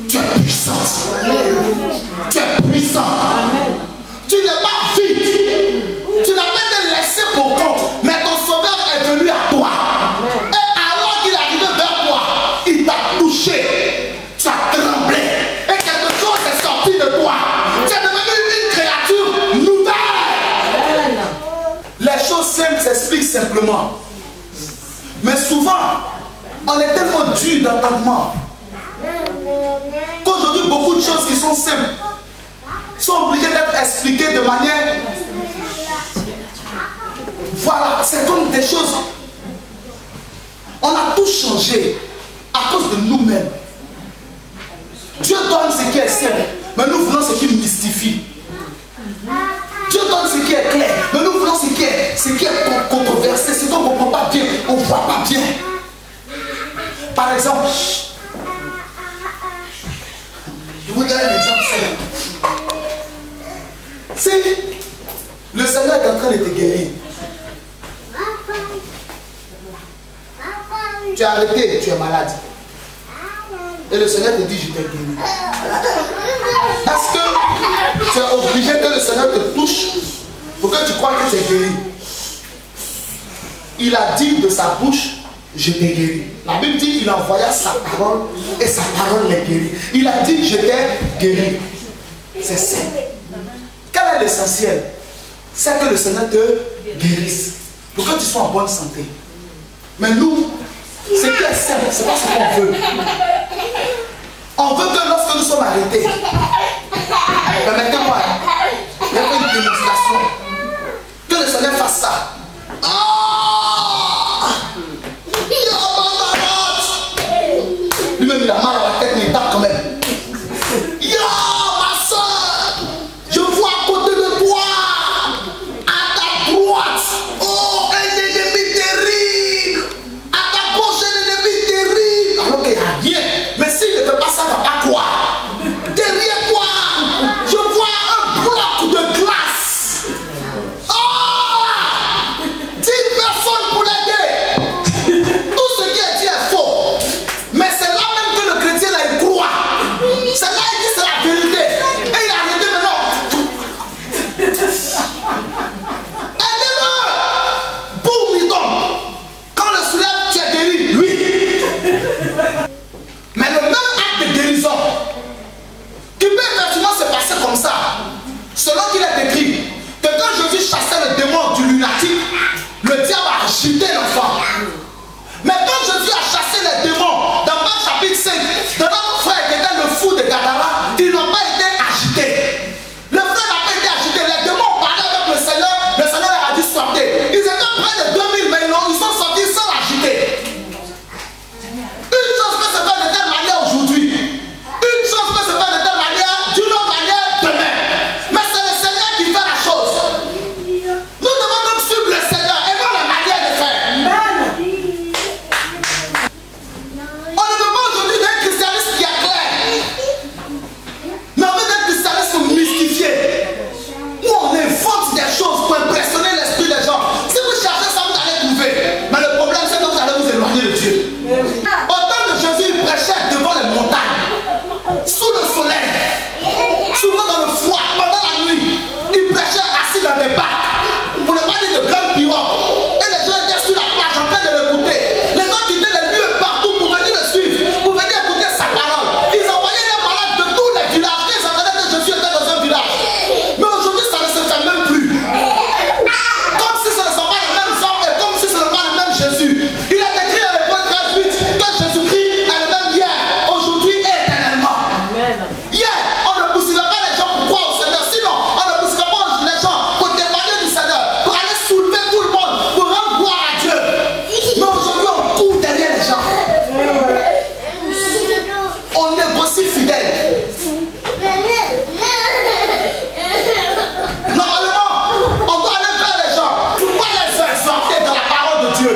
Tu es puissant. Tu es puissant. Tu n'es pas vide. Tu n'as pas été laissé pour compte, mais ton sauveur est venu à toi. Et alors qu'il est arrivé vers toi, il t'a touché. Tu as tremblé. Et quelque chose est sorti de toi. Tu es devenu une créature nouvelle. Les choses simples s'expliquent simplement. Mais souvent, on est tellement dur d'entendement qu'aujourd'hui, beaucoup de choses qui sont simples sont obligées d'être expliquées de manière... Voilà, c'est comme des choses... On a tout changé à cause de nous-mêmes. Dieu donne ce qui est simple, mais nous voulons ce qui mystifie. Dieu donne ce qui est clair, mais nous voulons ce qui est controversé, ce qu'on ne comprend pas bien, on ne voit pas bien. Par exemple, je vous donne un exemple simple. Si le Seigneur est en train de te guérir, tu es arrêté, tu es malade, et le Seigneur te dit je t'ai guéri, est-ce que tu es obligé que le Seigneur te touche pour que tu crois que tu es guéri? il a dit de sa bouche, je t'ai guéri. La Bible dit qu'il envoya sa parole et sa parole les guérit. Il a dit, je t'ai guéri. C'est simple. Quel est l'essentiel? C'est que le Seigneur te guérisse. Pour que tu sois en bonne santé. Mais nous, ce qui est simple, c'est pas ce qu'on veut. On veut que lorsque nous sommes arrêtés, permettez-moi, il y a une démonstration. Que le Seigneur fasse ça. Lui-même, il a mal à la tête, mais il tape quand même. Yo, ma soeur, je vois à côté de toi, à ta droite, oh, un ennemi terrible. À ta gauche, un ennemi terrible. Alors qu'il n'y a rien. Mais s'il ne fait pas ça, va pas quoi? Derrière toi, je vois un bloc de glace. Oh, 10 personnes pour l'aider. Tout ce qui est dit est faux. Mais c'est là même que le chrétien là, il croit. C'est là qu'il dit c'est la vérité. Et il a arrêté maintenant. Aidez-le. Boum, il tombe. Quand le soulève, tu es guéri. Oui. Mais le même acte de guérison qui peut effectivement se passer comme ça, selon qu'il est écrit que quand Jésus chassait le démon du lunatique, le diable a agité l'enfant. Mais quand Jésus a chassé les démons dans Marc chapitre 5, de notre frère qui était le fou de Gadara, ils n'ont pas été agités. Le frère n'a pas été agité. Les démons parlaient avec le Seigneur leur a dit sortez. Ils étaient près de 2000, mais ils sont sortis sans agiter. Une chose peut se faire de telle manière aujourd'hui. Une chose peut se faire de telle manière, d'une autre manière demain. Mais c'est le Seigneur qui fait la chose. Nous devons donc suivre le Seigneur et non la manière de faire. On ne veut pas aujourd'hui d'un christianisme qui est clair. Mais on veut d'un christianisme mystifié. Où on invente des choses pour impressionner l'esprit des gens. Si vous cherchez ça, vous allez trouver. Mais le problème, c'est que vous allez vous éloigner de Dieu. Au temps de Jésus, il prêchait devant les montagnes, sous le soleil, souvent dans le froid, pendant la nuit. Il prêchait assis dans des bacs, pour ne pas dire de grandes pirogues. Et les gens étaient sur la plage en train de l'écouter. Les gens quittaient les lieux partout pour venir le suivre, pour venir écouter sa parole. Ils envoyaient des malades de tous les villages. Ils entendaient que Jésus était dans un village. Mais aujourd'hui, ça ne se fait même plus. Comme si ce ne sont pas les mêmes hommes et comme si ce n'est pas le même Jésus. Il est écrit dans Hébreux 13:8 que Jésus-Christ est le même hier, aujourd'hui et éternellement. Hier, on ne poussait pas les gens pour croire au Seigneur. Sinon, on ne poussait pas les gens pour témoigner du Seigneur, pour aller soulever tout le monde, pour rendre gloire à Dieu. Mais aujourd'hui, on court derrière les gens. On négocie fidèle. Normalement, on doit aller vers les gens pour pas les exhorter dans la parole de Dieu.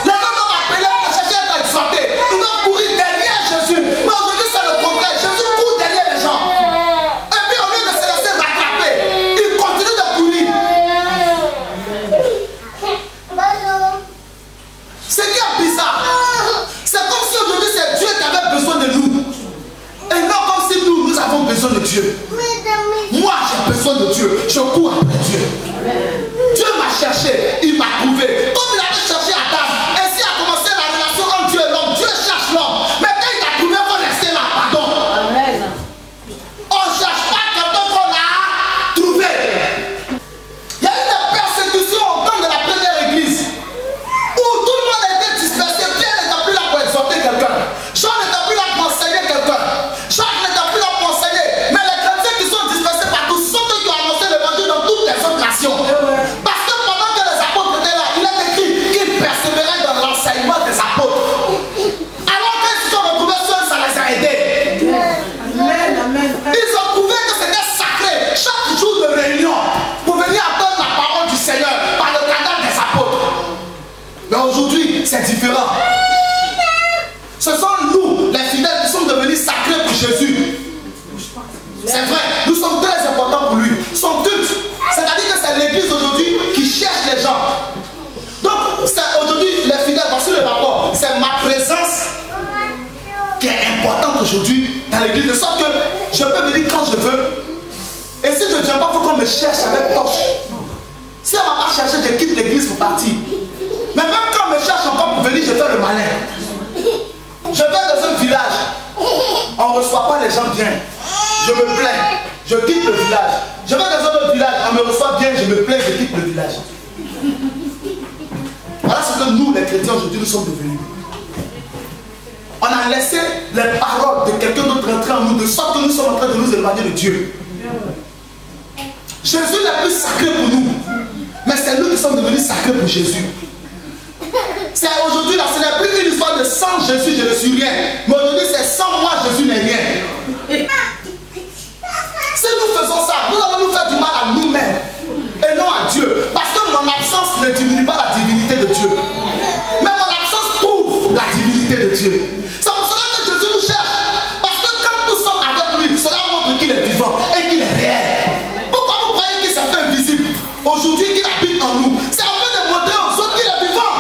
Les gens doivent appeler pour chercher à exhorter. Ils doivent courir derrière Jésus. Mais aujourd'hui, c'est le contraire. Jésus court derrière les gens. Et puis, au lieu de se laisser rattraper, il continue de courir. Ce qui est bizarre, c'est comme si aujourd'hui, c'est Dieu qui avait besoin de nous. Et non comme si nous avons besoin de Dieu. Moi, j'ai besoin de Dieu. Je cours après Dieu. Dieu m'a cherché. Il m'a trouvé. Comme il avait cherché Adam. Ainsi a commencé la relation entre Dieu et l'homme. Dieu cherche l'homme. Mais quand il t'a trouvé, il faut rester là. Pardon. On ne cherche pas quelqu'un qu'on a trouvé. Il y a eu des persécutions au temps de la première église. Où tout le monde a été dispersé. Pierre n'était plus là pour exhorter quelqu'un. Jean n'était plus là pour enseigner quelqu'un. Jacques n'était plus là pour enseigner. Mais les chrétiens qui sont dispersés partout sont eux qui ont annoncé l'évangile dans toutes les autres nations. Parce que pendant que les apôtres étaient là, il est écrit qu'ils persévéraient dans l'enseignement des apôtres. Alors qu'ils se sont retrouvés seuls, ça les a aidés. Ils ont trouvé que c'était sacré chaque jour de réunion pour venir entendre la parole du Seigneur par le canal des apôtres. Mais aujourd'hui, c'est différent. Ce sont nous, les fidèles, qui sommes devenus sacrés pour Jésus. C'est vrai, nous sommes très importants pour lui. Son culte, c'est-à-dire que c'est l'église aujourd'hui qui cherche les gens. Donc, c'est aujourd'hui, les fidèles, voici le rapport. C'est ma présence qui est importante aujourd'hui dans l'église. De sorte que je peux venir quand je veux. Et si je ne viens pas, il faut qu'on me cherche avec torche. Si on ne m'a pas cherché, je quitte l'église pour partir. Mais même quand on me cherche encore pour venir, je fais le malin. Je vais dans un village, on ne reçoit pas les gens bien. Je me plains, je quitte le village. Je vais dans un autre village, on me reçoit bien, je me plains, je quitte le village. Voilà ce que nous, les chrétiens, aujourd'hui, nous sommes devenus. On a laissé les paroles de quelqu'un d'autre rentrer en nous, de sorte que nous sommes en train de nous éloigner de Dieu. Jésus n'est plus sacré pour nous, mais c'est nous qui sommes devenus sacrés pour Jésus. C'est aujourd'hui, là, ce n'est plus une histoire de sans Jésus, je ne suis rien. Mais aujourd'hui, c'est sans moi, Jésus n'est rien. Si nous faisons ça, nous allons nous faire du mal à nous-mêmes et non à Dieu. Parce que mon absence ne diminue pas la divinité de Dieu. Mais mon absence prouve la divinité de Dieu. C'est pour cela que Jésus nous cherche. Parce que quand nous sommes avec lui, cela montre qu'il est vivant et qu'il est réel. Pourquoi vous croyez qu'il s'est fait invisible aujourd'hui, qu'il habite en nous? C'est afin de montrer aux autres qu'il est vivant.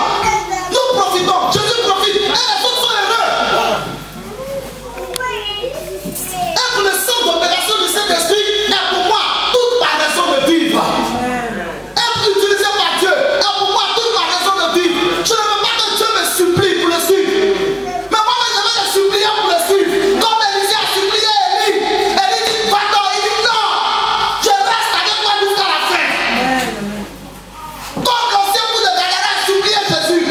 Nous profitons, Jésus profite et les autres sont heureux. Et pour le sang d'opération du Saint-Esprit est pour moi toute ma raison de vivre. Être utilisé par Dieu est pour moi toute ma raison de vivre. Je ne veux pas que Dieu me supplie pour le suivre. Mais moi, je vais le supplier pour le suivre. Comme Élisée a supplié Élie. Élie dit, va-t'en. Il dit, non, je reste avec toi jusqu'à la fin. Comme l'ancien fou de Galilée a supplié Jésus.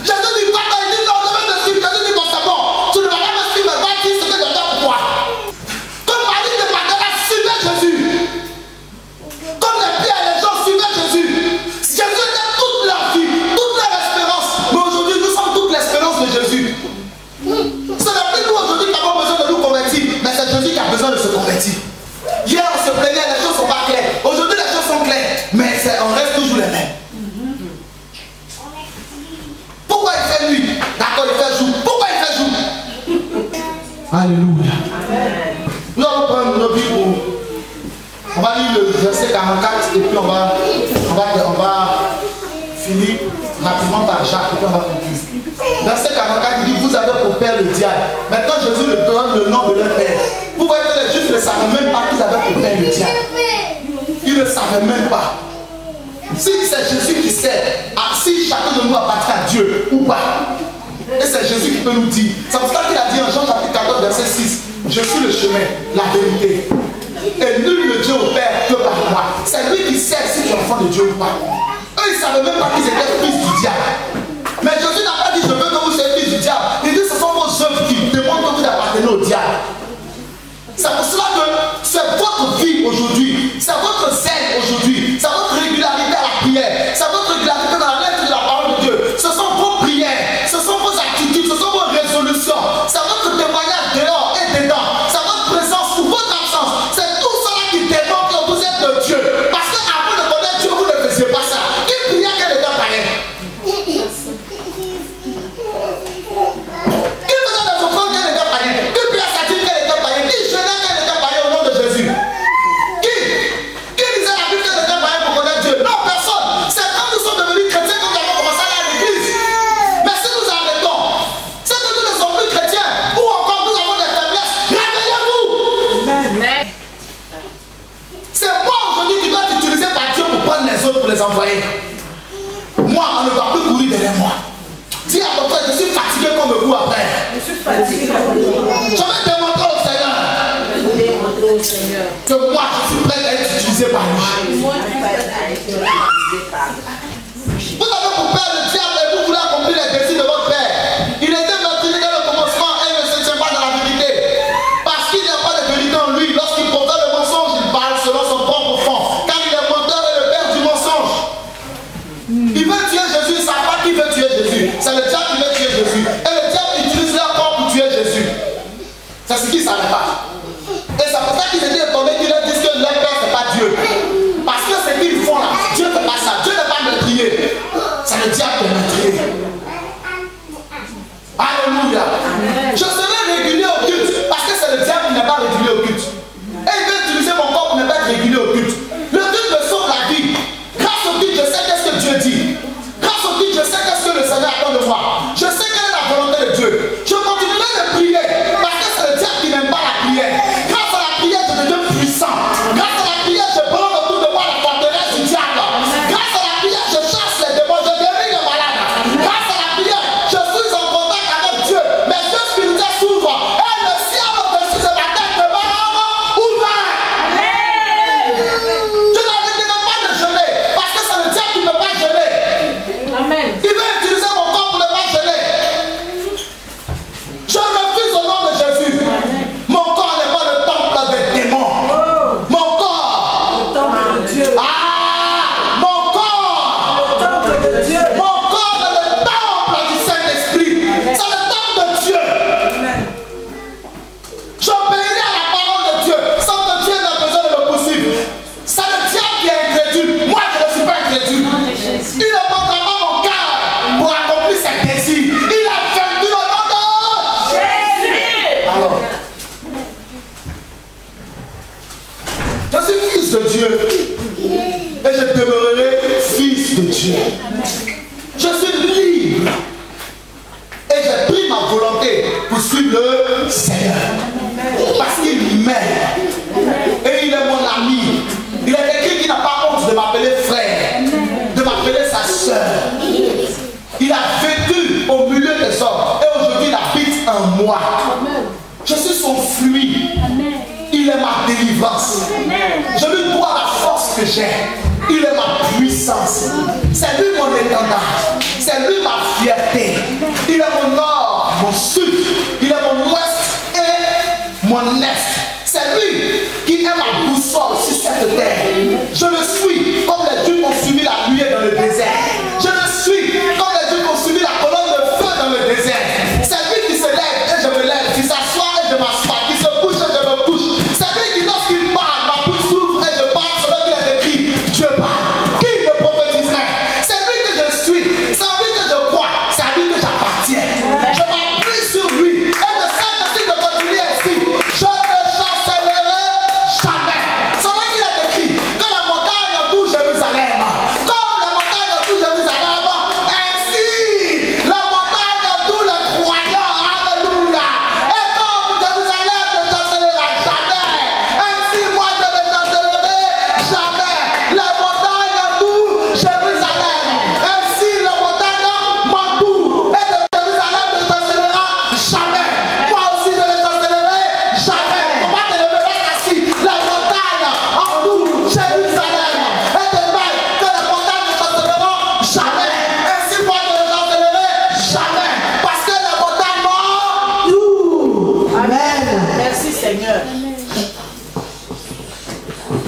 Jésus dit, va-t'en. Il dit, non, je vais te suivre. Jésus dit, bon, c'est bon. Tu ne vas pas me suivre, va dire ce que je dois pour toi. Comme Marie de Magdala suivait Jésus. Comme les pierres, les gens suivaient Jésus. Jésus était toute leur vie, toute leur espérance. Mais aujourd'hui, nous sommes toute l'espérance de Jésus. Ce n'est plus nous aujourd'hui qui avons besoin de nous convertir, mais c'est Jésus qui a besoin de se convertir. Hier, on se plaignait, les choses ne sont pas claires. Aujourd'hui, les choses sont claires, mais on reste toujours les mêmes. Pourquoi il fait nuit? D'accord, il fait jour. Pourquoi il fait jour? Alléluia. Nous allons prendre nos Bibles. On va lire le verset 44 et puis on va finir rapidement par Jacques et puis on va conclure. Verset 44, il dit, vous avez pour père le diable. Maintenant Jésus leur donne le nom de leur père. Vous voyez que les Juifs ne savaient même pas qu'ils avaient pour père le diable. Ils ne savaient même pas. Si c'est Jésus qui sait si chacun de nous appartient à Dieu ou pas. Et c'est Jésus qui peut nous dire. C'est pour ça qu'il a dit en Jean chapitre 14 verset 6, je suis le chemin, la vérité. Et nul ne Dieu au Père que par moi. C'est lui qui sait si tu es enfant de Dieu ou pas. Eux, ils ne savaient même pas qu'ils étaient fils du diable. Mais Jésus n'a pas dit je veux que vous soyez fils du diable. Il dit ce sont vos œuvres qui démontrent que vous appartenez au diable. C'est pour cela que c'est votre vie aujourd'hui, c'est votre zèle aujourd'hui, c'est votre régularité à la prière, c'est votre régularité dans la lettre de la parole de Dieu. Ce sont vos prières, ce sont vos attitudes, ce sont vos résolutions, c'est votre témoignage dehors et dedans, c'est votre présence ou votre absence. C'est tout cela qui démontre que vous êtes de Dieu. Parce qu'avant de connaître Dieu, vous ne faisiez pas ça. Qui priait qu'elle était païenne? Qui faisait des offrandes qu'elle était païenne? Qui priait sa dîme qu'elle était païenne? Qui jeûnait qu'elle était païenne au nom de Jésus? Qui disait la Bible qu'elle était païenne pour connaître Dieu? Non, personne. C'est quand nous sommes devenus chrétiens que nous avons commencé à aller à l'église. Mais si nous arrêtons, c'est que nous ne sommes plus chrétiens ou encore nous avons des faiblesses. Réveillez-vous. C'est moi aujourd'hui qui dois être utilisé par Dieu pour prendre les autres pour les envoyer. Moi, on ne va plus courir derrière moi. Dis à ton frère, je suis fatigué comme vous après. Je suis fatigué. Je vais démontrer au Seigneur que moi, je suis prêt à être utilisé par lui. Vous avez pour père le diable et vous voulez accomplir les désirs de votre père. Il était meurtrier dès le commencement et ne se tient pas dans la vérité. Parce qu'il n'y a pas de vérité en lui. Lorsqu'il profère le mensonge, il parle selon son propre fond. Car il est menteur et le père du mensonge. Il veut tuer Jésus, il ne sait pas qui veut tuer Jésus. C'est le diable qui veut tuer Jésus. Et le diable utilise leur corps pour tuer Jésus. C'est ce qu'il ne savait pas. Et c'est pour ça qu'ils étaient étonnés qu'ils leur disent que leur père c'est pas Dieu. Parce que ce qu'ils font là, Dieu ne fait pas ça. Dieu n'est pas meurtrier. C'est le diable qui est meurtrier. Alléluia. Je serai régulier au culte parce que c'est le diable qui n'est pas régulier au culte. Et il veut utiliser mon corps pour ne pas être régulier au culte. Le culte me sauve la vie. Grâce au culte, je sais qu'est-ce que Dieu dit. Grâce au culte, je sais qu'est-ce que le Seigneur attend de moi. Je sais quelle est la volonté de Dieu. Je continuerai de prier parce que c'est le diable qui n'aime pas la prière. Grâce à la prière, je deviens puissant. Grâce à la prière, je prends autour de moi la forteresse du diable. Grâce à la prière, je chasse les démons, je guéris les malades. fils de Dieu. Et je demeurerai fils de Dieu. Je suis libre. Et j'ai pris ma volonté pour suivre le Seigneur. Parce qu'il m'aime. Et il est mon ami. Il est quelqu'un qui n'a pas honte de m'appeler frère, de m'appeler sa soeur. Il a vécu au milieu des hommes. Et aujourd'hui, il habite en moi. Je suis son fruit. Il est ma délivrance. Je lui dois la force que j'ai. Il est ma puissance. C'est lui mon étendard. C'est lui ma fierté. Il est mon nord, mon sud. Il est mon ouest et mon est. C'est lui qui est ma boussole sur cette terre. Je le suis comme les dieux qui ont suivi la nuée dans le désert. Je le suis comme les dieux qui ont suivi la colonne de feu dans le désert. C'est lui qui se lève et je me lève, qui s'assoit et je m'assois, qui se couche et je me couche. C'est lui qui, lorsqu'il parle, ma bouche s'ouvre et je parle selon qu'il a écrit. Dieu parle. Qui me prophétiserait? C'est lui que je suis, c'est à lui que je crois, c'est à lui que j'appartiens. Je m'appuie sur lui et le Saint-Esprit de continuer ainsi. Je ne chancellerai jamais. C'est vrai qu'il a écrit que la montagne entoure Jérusalem. Comme la montagne entoure Jérusalem, ainsi la montagne entoure les croyants. Alléluia. Et comme Jérusalem ne chancellera jamais, ainsi moi je ne chancellerai jamais. La montagne entoure Jérusalem. Ainsi la montagne m'entoure. Et de Jérusalem ne chancellera jamais. Moi aussi je ne chancellerai jamais. Comment te lever assis? La montagne entoure Jérusalem. Et de même que la montagne ne chancelleront jamais. Ainsi moi je ne chancellerai jamais. Parce que la montagne m'entoure. Amen. Merci Seigneur.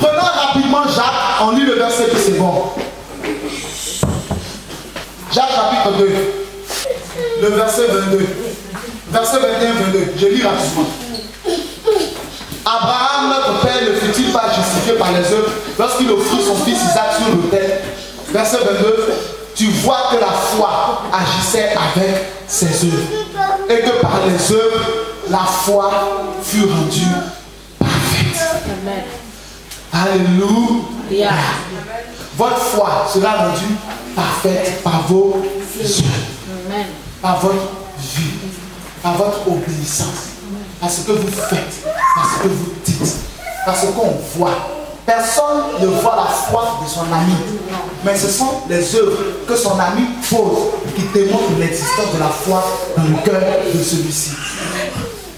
Prenons rapidement Jacques, on lit le verset puis c'est bon. Jacques chapitre 2, le verset 22. Verset 21-22, je lis rapidement. Abraham, notre père, ne fut-il pas justifié par les œuvres lorsqu'il offrit son fils Isaac sur l'autel? Verset 22, tu vois que la foi agissait avec ses œuvres et que par les œuvres, la foi fut rendue parfaite. Amen. Alléluia. Votre foi sera rendue parfaite par vos œuvres, Amen. par votre vie, par votre obéissance, par ce que vous faites, par ce que vous dites, par ce qu'on voit. Personne ne voit la foi de son ami, mais ce sont les œuvres que son ami pose qui démontrent l'existence de la foi dans le cœur de celui-ci.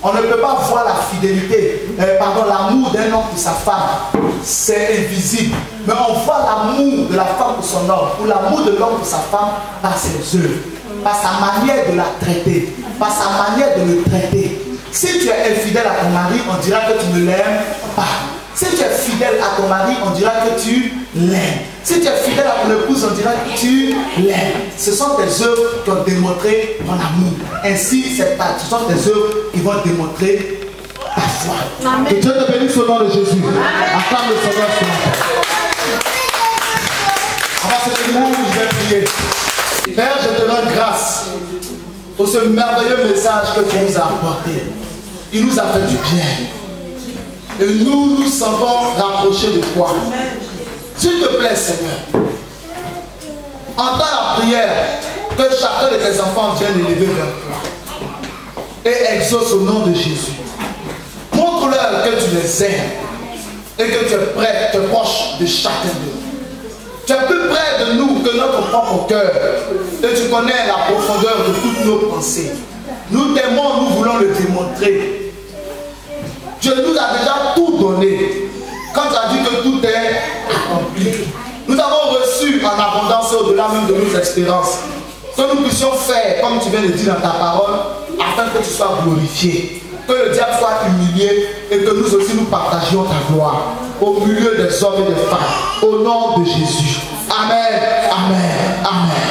On ne peut pas voir la fidélité, l'amour d'un homme pour sa femme, c'est invisible. Mais on voit l'amour de la femme pour son homme, ou l'amour de l'homme pour sa femme par ses œuvres, par sa manière de la traiter, par sa manière de le traiter. Si tu es infidèle à ton mari, on dira que tu ne l'aimes pas. Si tu es fidèle à ton mari, on dira que tu l'aimes. Si tu es fidèle à ton épouse, on dira que tu l'aimes. Ce sont tes œuvres qui ont démontré ton amour. Ainsi, ce sont tes œuvres qui vont démontrer ta foi. Amen. Que Dieu te bénisse au nom de Jésus. Acclame le Seigneur ce matin. On va se tenir où je vais prier. Père, je te rends grâce pour ce merveilleux message que tu nous as apporté. Il nous a fait du bien. Et nous nous sentons rapprochés de toi. S'il te plaît, Seigneur, entends la prière que chacun de tes enfants vienne élever vers toi. Et exauce au nom de Jésus. Montre-leur que tu les aimes et que tu es prêt, tu es proche de chacun d'eux. Tu es plus près de nous que notre propre cœur. Et tu connais la profondeur de toutes nos pensées. Nous t'aimons, nous voulons le démontrer. Dieu nous a déjà tout donné. Quand tu as dit que tout est accompli, nous avons reçu en abondance au-delà même de nos espérances. Que nous puissions faire, comme tu viens de dire dans ta parole, afin que tu sois glorifié. Que le diable soit humilié et que nous aussi nous partagions ta gloire au milieu des hommes et des femmes. Au nom de Jésus. Amen. Amen. Amen.